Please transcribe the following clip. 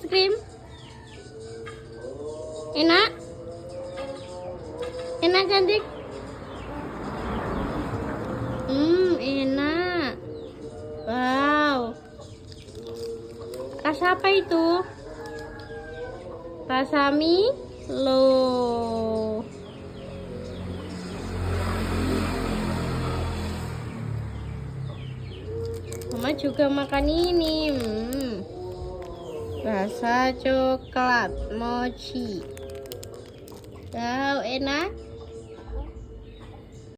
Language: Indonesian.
krim? Enak? Enak cantik? Enak. Wow. Rasa apa itu? Rasa Milo. Mama juga makan ini. Rasa coklat mochi. Wow, enak.